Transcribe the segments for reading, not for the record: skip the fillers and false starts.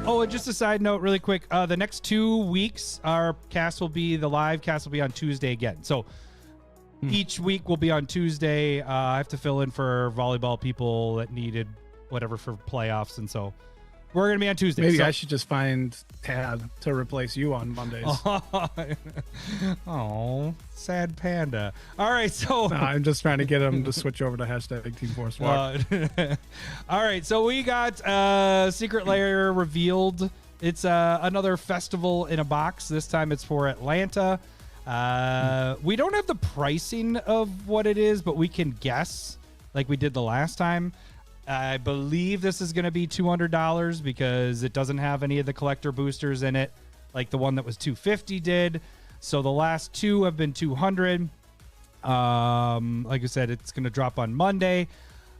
Oh, and just a side note really quick. The next 2 weeks, the live cast will be on Tuesday again. So each week will be on Tuesday. I have to fill in for volleyball people that needed whatever for playoffs. And so we're going to be on Tuesday. Maybe I should just find Tad to replace you on Mondays. Oh, sad panda. All right, so No, I'm just trying to get him to switch over to hashtag Team Force Walk. All right, so we got Secret Lair revealed. It's another festival in a box. This time it's for Atlanta. We don't have the pricing of what it is, but we can guess like we did the last time. I believe this is going to be $200 because it doesn't have any of the collector boosters in it, like the one that was $250 did. So the last two have been $200. Like I said, it's going to drop on Monday.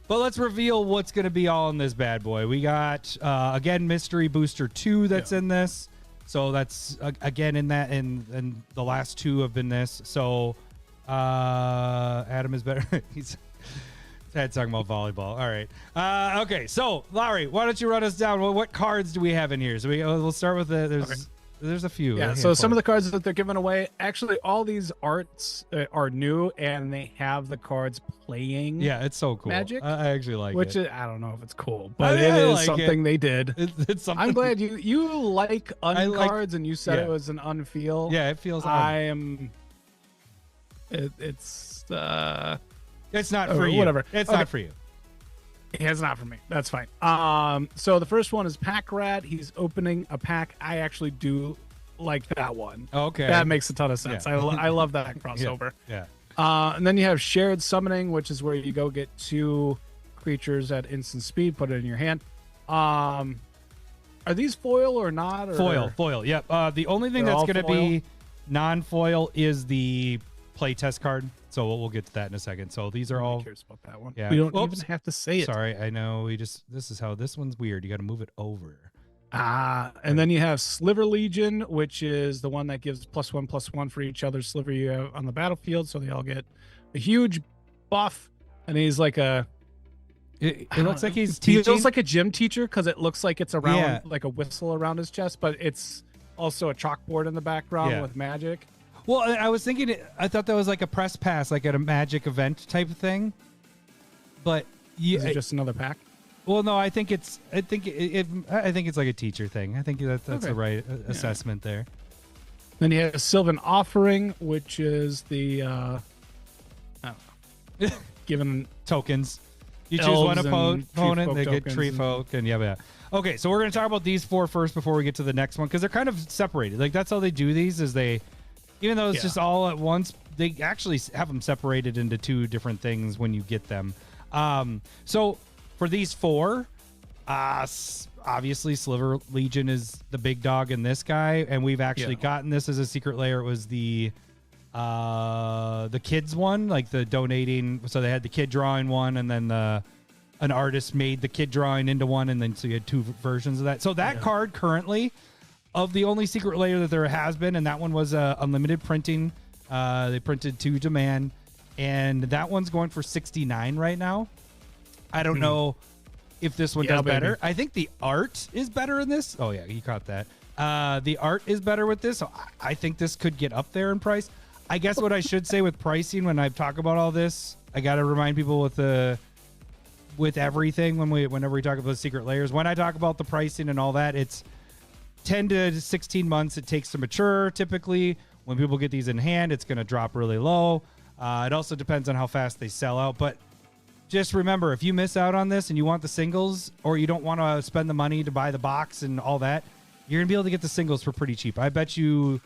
But let's reveal what's going to be all in this bad boy. We got, again, Mystery Booster 2 that's in this. So that's, again, in that, and the last two have been this. So Adam is better. He's talking about volleyball. All right. Okay, so, Lowry, why don't you run us down? Well, what cards do we have in here? So we'll start with there's a few. Yeah, so some of the cards that they're giving away, actually all these arts are new, and they have the cards playing. Yeah, it's so cool. Magic. I actually like which it. I don't know if it's cool, but it is like something they did. It's something. I'm glad you like cards, and you said it was an unfeel. Yeah, it feels. It's not for you. Whatever. It's not for you. It's not for me. That's fine. So the first one is Pack Rat. He's opening a pack. I actually do like that one. Okay. That makes a ton of sense. Yeah. I love that crossover. Yeah. And then you have Shared Summoning, which is where you go get 2 creatures at instant speed, put it in your hand. Are these foil or not? Or? Foil. Yep. The only thing that's going to be non-foil is the playtest card. So we'll get to that in a second. So these are all. Cares about that one. Yeah. We don't even have to say it. Sorry, I know. This is how this one's weird. You got to move it over. And then you have Sliver Legion, which is the one that gives +1/+1 for each other sliver you have on the battlefield. So they all get a huge buff. And he's like a. It looks like he's teaching. He feels like a gym teacher because it looks like it's around like a whistle around his chest, but it's also a chalkboard in the background with magic. Well, I was thinking, I thought that was like a press pass, like at a Magic event type of thing. But is it just another pack? Well, no, I think it's like a teacher thing. I think that's the right assessment there. Then you have Sylvan Offering, which is the I don't know, given tokens. You choose one opponent, they get tree folk, and yeah. Okay, so we're gonna talk about these 4 first before we get to the next one because they're kind of separated. Like that's how they do these is they. Even though it's just all at once, they actually have them separated into 2 different things when you get them. So for these 4, obviously Sliver Legion is the big dog in this guy, and we've actually gotten this as a Secret Lair. It was the kids one, like the donating. So they had the kid drawing one, and then an artist made the kid drawing into one, and then so you had 2 versions of that. So that card currently. Of the only Secret Lair that there has been, and that one was unlimited printing. They printed to demand, and that one's going for $69 right now. I don't know if this one does better. I think the art is better in this. Oh yeah, you caught that. The art is better with this. So I think this could get up there in price. I guess what I should say with pricing when I talk about all this, I got to remind people with everything whenever we talk about Secret Lairs. When I talk about the pricing and all that, it's 10 to 16 months it takes to mature typically. When people get these in hand, it's going to drop really low. It also depends on how fast they sell out. But just remember, if you miss out on this and you want the singles or you don't want to spend the money to buy the box and all that, you're going to be able to get the singles for pretty cheap. I bet you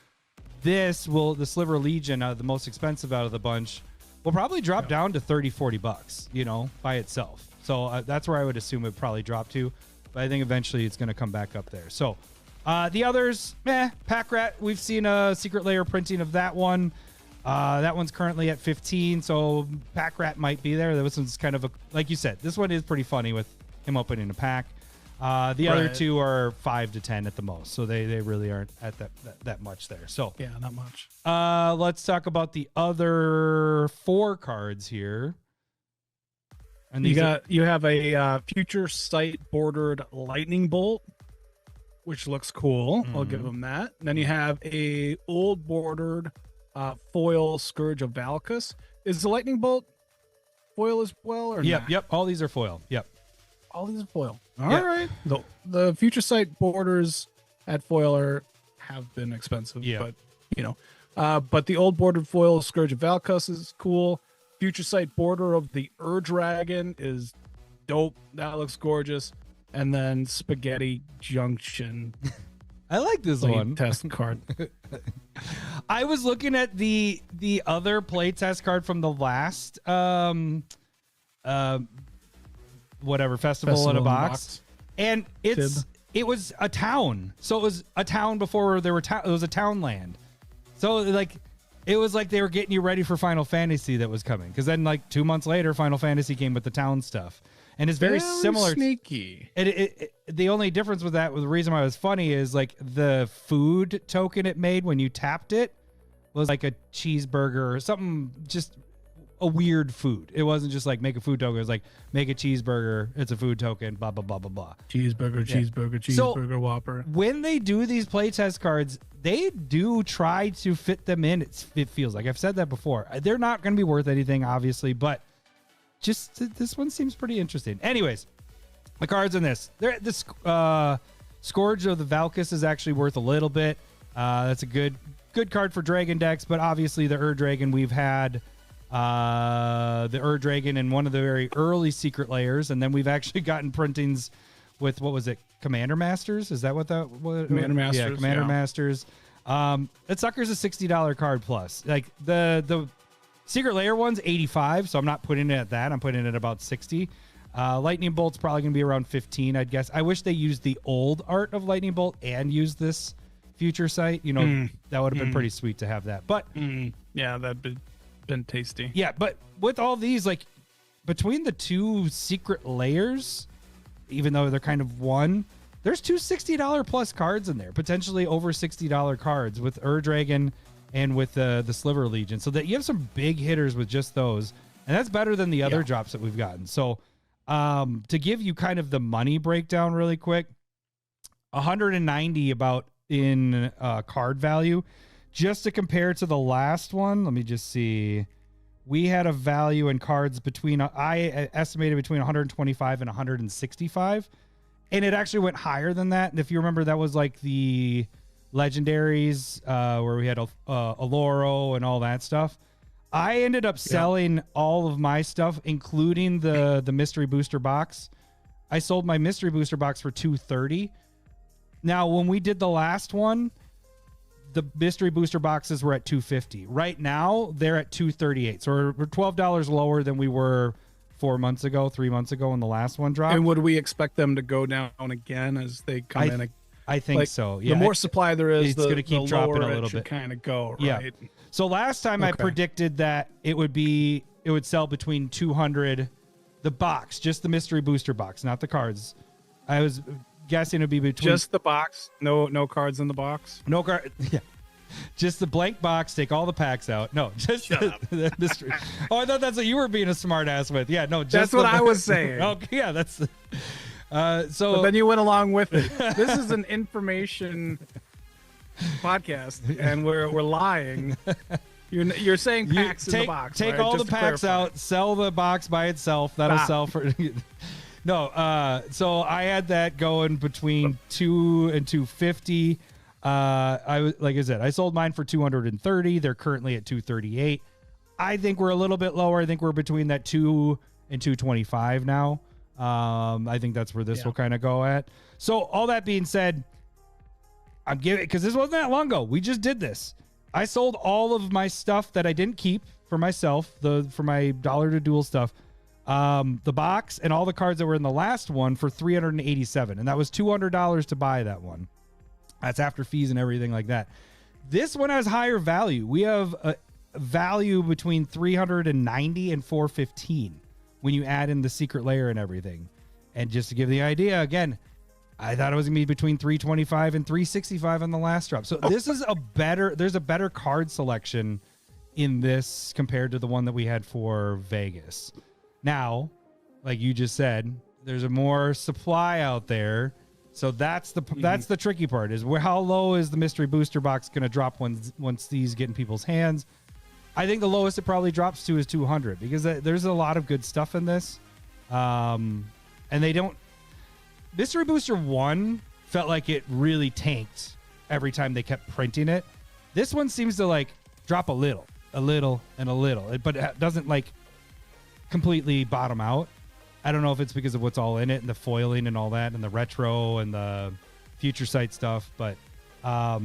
the Sliver Legion, the most expensive out of the bunch, will probably drop down to $30-40, by itself. So that's where I would assume it would probably drop to. But I think eventually it's going to come back up there. So the others, Pack Rat, we've seen a Secret Lair printing of that one. That one's currently at 15, so Pack Rat might be there. This one's kind of like you said, this one is pretty funny with him opening a pack. The other 2 are 5 to 10 at the most, so they really aren't at that much there. So yeah, not much. Let's talk about the other 4 cards here. And you have a Future Sight bordered Lightning Bolt, which looks cool. I'll give them that. And then you have a old bordered foil Scourge of Valkas. Is the lightning bolt foil as well, or not? Yep. All these are foil. Yep. All these are foil. All right. The future sight borders at foil have been expensive, but but the old bordered foil Scourge of Valkas is cool. Future sight border of the EDHREC is dope. That looks gorgeous. And then Spaghetti Junction. I like this one. Test card. I was looking at the other playtest card from the last festival in a box. And it was a town. So it was a town before there were it was a town land. So like it was like they were getting you ready for Final Fantasy that was coming, because then like 2 months later Final Fantasy came with the town stuff. And it's very similar. Sneaky. The only difference with that, the reason why it was funny, is like the food token it made when you tapped it was like a cheeseburger or something, just a weird food. It wasn't just like make a food token. It was like make a cheeseburger. It's a food token. Blah blah blah blah blah. Cheeseburger, Whopper. When they do these playtest cards, they do try to fit them in. It feels like, I've said that before. They're not going to be worth anything, obviously, but just this one seems pretty interesting. Anyways, the cards in this. Scourge of the Valkas is actually worth a little bit. That's a good card for Dragon decks, but obviously the Dragon, we've had the Dragon in one of the very early Secret Lairs, and then we've actually gotten printings with, what was it, Commander Masters? Is that what that was? Commander Masters. Yeah, Commander Masters. That sucker's a $60 card plus. Like the Secret Lair one's 85, so I'm not putting it at that. I'm putting it at about 60. Lightning Bolt's probably going to be around 15, I'd guess. I wish they used the old art of Lightning Bolt and used this future sight. That would have been pretty sweet to have that. But yeah, that'd been tasty. Yeah, but with all these, like between the two Secret Lairs, even though they're kind of one, there's two $60 plus cards in there, potentially over $60 cards with Dragon and with the Sliver Legion, so that you have some big hitters with just those, and that's better than the other drops that we've gotten. So to give you kind of the money breakdown really quick, 190 about in card value, just to compare to the last one. Let me just see. We had a value in cards between, I estimated between 125 and 165, and it actually went higher than that. And if you remember, that was like the legendaries where we had Aloro and all that stuff. I ended up selling all of my stuff, including the mystery booster box. I sold my mystery booster box for $230. Now, when we did the last one, the mystery booster boxes were at $250. Right now, they're at $238. So we're $12 lower than we were 3 months ago when the last one dropped. And would we expect them to go down again as they come in? I think so. Yeah. The more supply there is, it's going to keep dropping a little bit. Kind of go, right? Yeah. So last time I predicted that it would sell between 200, the box, just the mystery booster box, not the cards. I was guessing it'd be between just the box, no cards in the box. No card. Yeah. Just the blank box, take all the packs out. No, just the mystery. Oh, I thought that's what you were being a smart ass with. Yeah, no, just that's what I was saying. Okay, yeah, that's so but then you went along with it. This is an information podcast, and we're lying. You're saying packs in the box. Take all the packs out, sell the box by itself. That'll sell for no. So I had that going between 2 and 250. Like I said, I sold mine for 230. They're currently at 238. I think we're a little bit lower. I think we're between that 2 and 225 now. I think that's where this will kind of go at. So all that being said, I'm giving, because this wasn't that long ago. We just did this. I sold all of my stuff that I didn't keep for myself, for my dollar to duel stuff, the box and all the cards that were in the last one for $387, and that was $200 to buy that one. That's after fees and everything like that. This one has higher value. We have a value between 390 and 415 when you add in the Secret Lair and everything. And just to give the idea, again, I thought it was going to be between 325 and 365 on the last drop. So this is there's a better card selection in this compared to the one that we had for Vegas. Now, like you just said, there's a more supply out there. So that's the tricky part, is how low is the mystery booster box going to drop once these get in people's hands. I think the lowest it probably drops to is 200, because there's a lot of good stuff in this. And they don't... Mystery Booster 1 felt like it really tanked every time they kept printing it. This one seems to like drop a little, and a little, but it doesn't like completely bottom out. I don't know if it's because of what's all in it and the foiling and all that and the retro and the future sight stuff, but I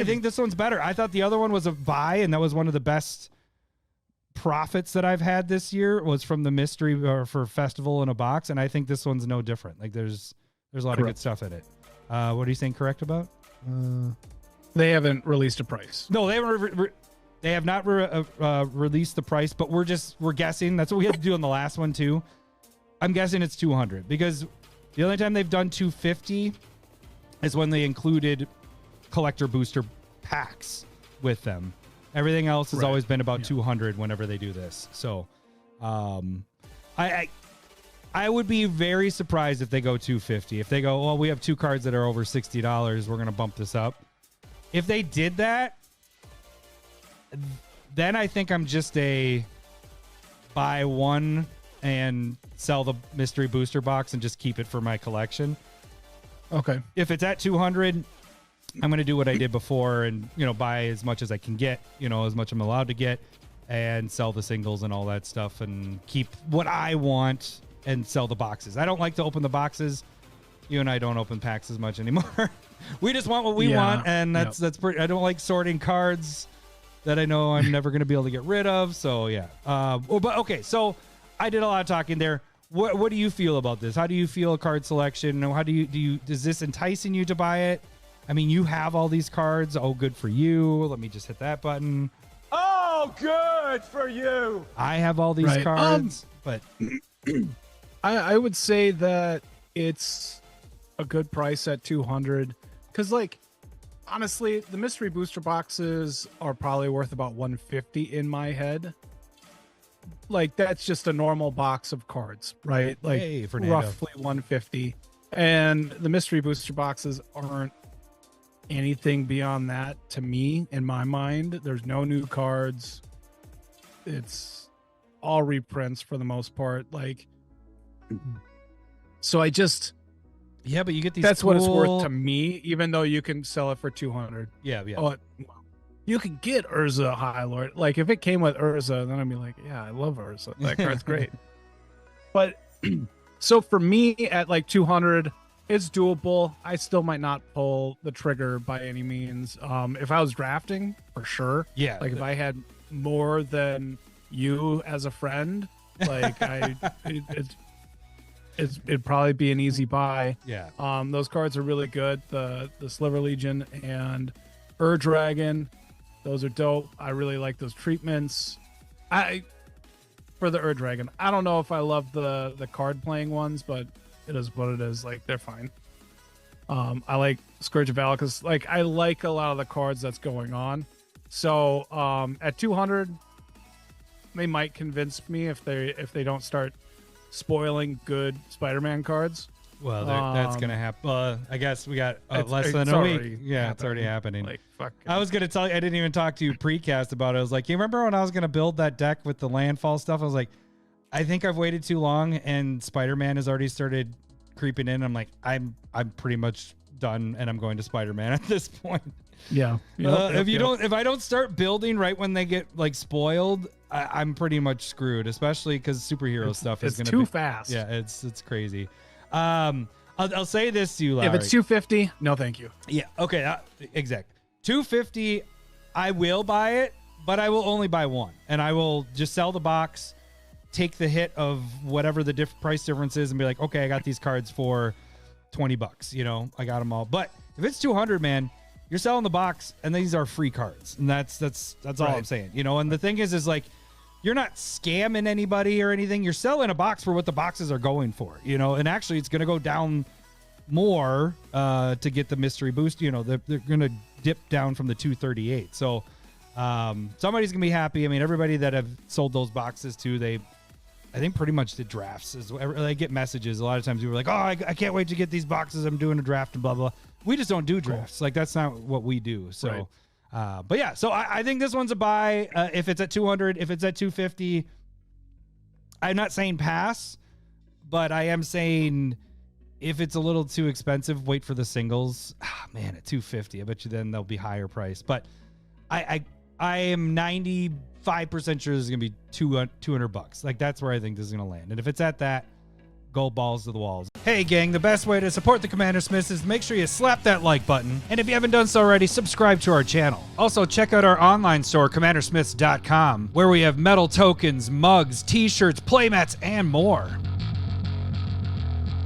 think this one's better. I thought the other one was a buy, and that was one of the best profits that I've had this year was from the mystery or for festival in a box, and I think this one's no different. Like there's a lot of good stuff in it. What are you saying correct about? They haven't released a price. No, they haven't. They have not released the price, but we're guessing. That's what we had to do on the last one too. I'm guessing it's 200, because the only time they've done 250 is when they included collector booster packs with them. Everything else has always been about 200 whenever they do this. So, I would be very surprised if they go 250. If they go, well, we have 2 cards that are over $60, we're going to bump this up. If they did that, then I think I'm just a buy one and sell the mystery booster box and just keep it for my collection. Okay. If it's at 200, I'm going to do what I did before and, buy as much as I can get, as much I'm allowed to get, and sell the singles and all that stuff and keep what I want and sell the boxes. I don't like to open the boxes. You and I don't open packs as much anymore. We just want what we want, and that's pretty. I don't like sorting cards that I know I'm never going to be able to get rid of. So yeah. But okay, so I did a lot of talking there. What do you feel about this? How do you feel card selection? How do you is this enticing you to buy it? I mean, you have all these cards. Oh, good for you. Let me just hit that button. Oh, good for you. I have all these cards, but I would say that it's a good price at 200, because honestly, the mystery booster boxes are probably worth about 150 in my head. That's just a normal box of cards, right? Roughly 150. And the mystery booster boxes aren't anything beyond that to me, in my mind. There's no new cards. It's all reprints for the most part. So I just... Yeah, but you get these. That's what it's worth to me, even though you can sell it for 200. Yeah. Oh, you can get Urza High Lord. If it came with Urza, then I'd be like, yeah, I love Urza. That card's great. But so for me at 200, it's doable. I still might not pull the trigger by any means. If I was drafting, for sure. Yeah. If I had more than you as a friend, it'd probably be an easy buy. Yeah. Those cards are really good. The Sliver Legion and EDHREC, those are dope. I really like those treatments. For the EDHREC, I don't know if I love the card playing ones, but it is what it is. They're fine. I like Scourge of Valkas. I like a lot of the cards that's going on. So at 200, they might convince me if they don't start spoiling good Spider-Man cards. Well, that's gonna happen. I guess we got less than a week. Yeah, it's already happening. Fuck. I was gonna tell you, I didn't even talk to you precast about it. I was like, you remember when I was gonna build that deck with the landfall stuff? I was like, I think I've waited too long, and Spider-Man has already started creeping in. I'm like, I'm pretty much done, and I'm going to Spider-Man at this point. Yeah. If I don't start building right when they get spoiled, I'm pretty much screwed. Especially because superhero stuff is going to be too fast. Yeah, it's crazy. I'll say this to you, Larry. If it's 250, no, thank you. Yeah. Okay. Exact. 250, I will buy it, but I will only buy one, and I will just sell the box, take the hit of whatever the price difference is, and be like, okay, I got these cards for $20. I got them all. But if it's 200, man, you're selling the box, and these are free cards, and that's all I'm saying. And the thing is you're not scamming anybody or anything. You're selling a box for what the boxes are going for, and actually it's going to go down more to get the mystery boost. They're going to dip down from the 238. So somebody's going to be happy. I mean, everybody that have sold those boxes too, they I think pretty much the drafts. I get messages a lot of times. People are like, "Oh, I can't wait to get these boxes. I'm doing a draft and blah blah." We just don't do drafts. Like that's not what we do. So, but yeah. So I think this one's a buy. If it's at 200, if it's at 250, I'm not saying pass, but I am saying if it's a little too expensive, wait for the singles. Man, at 250, I bet you then they'll be higher price. But I am 95% sure this is gonna be $200. Like that's where I think this is gonna land. And if it's at that, go balls to the walls. Hey gang, the best way to support the Commander Smiths is to make sure you slap that like button. And if you haven't done so already, subscribe to our channel. Also check out our online store, commandersmiths.com, where we have metal tokens, mugs, t-shirts, playmats, and more.